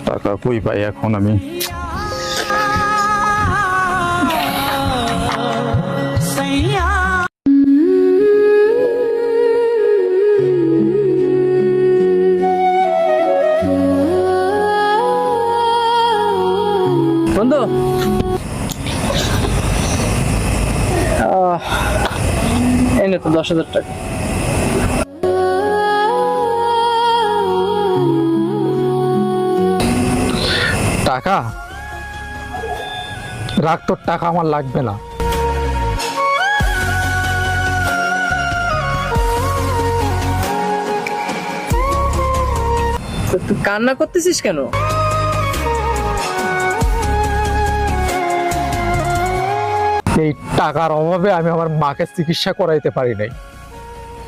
টাকা কই পাই এখন আমি? বন্ধু এনে তো 10,000 টাকা। টাকা রাখ, তোর টাকা আমার লাগবে না। তুই কান্না করতেছিস কেন? এই টাকার অভাবে আমি আমার মাকে চিকিৎসা করাইতে পারি নাই।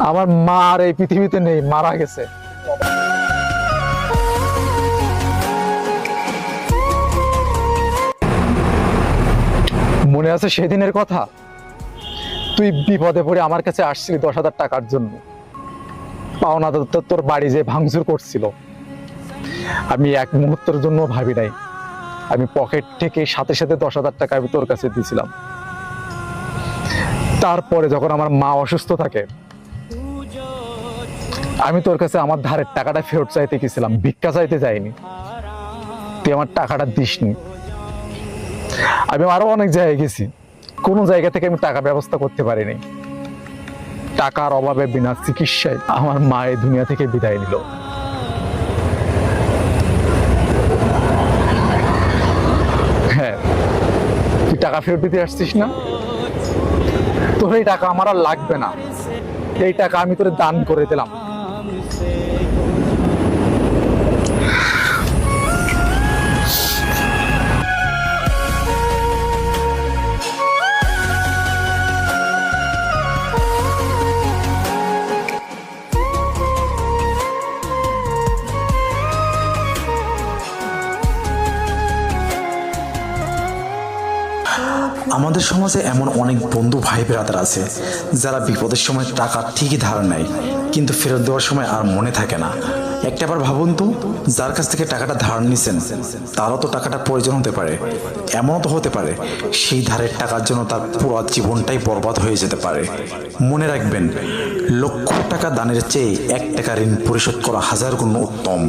আমার মা আর এই পৃথিবীতে নেই, মারা গেছে। মনে আছে সেদিনের কথা? তুই বিপদে পড়ে আমার কাছে আসছিলি 10,000 টাকার জন্য। পাওনা তোর বাড়ি যে ভাঙচুর করছিল, আমি এক মুহূর্তের জন্য ভাবি নাই। আমি পকেট থেকে সাথে সাথে 10,000 টাকা আমি তোর কাছে দিয়েছিলাম। তারপরে যখন আমার মা অসুস্থ থাকে, আমি তোর কাছে আমার ধারের টাকাটা ফেরত চাইতে গেছিলাম, ভিক্ষা চাইতে যাইনি। তুই আমার টাকাটা দিসনি। আমি আরো অনেক জায়গায় গেছি, কোনো জায়গা থেকে আমি টাকা ব্যবস্থা করতে পারিনি। টাকার অভাবে বিনা চিকিৎসায় আমার মা এই দুনিয়া থেকে বিদায় নিল। হ্যাঁ, তুই টাকা ফেরত দিতে আসছিস না? তোর এই টাকা আমার আর লাগবে না। এই টাকা আমি তোরে দান করে দিলাম। আমাদের সমাজে এমন অনেক বন্ধু ভাই ব্রাদার আছে যারা বিপদের সময় টাকা ঠিকই ধার নেয়, কিন্তু ফেরত দেওয়ার সময় আর মনে থাকে না। একটাবার ভাবুন তো, যার কাছ থেকে টাকাটা ধার নিছেন তারও তো টাকাটা প্রয়োজন হতে পারে। এমনও তো হতে পারে সেই ধারের টাকার জন্য তার পুরো জীবনটাই বরবাদ হয়ে যেতে পারে। মনে রাখবেন, লক্ষ টাকা দানের চেয়ে 1 টাকা ঋণ পরিশোধ করা 1000 গুণ উত্তম।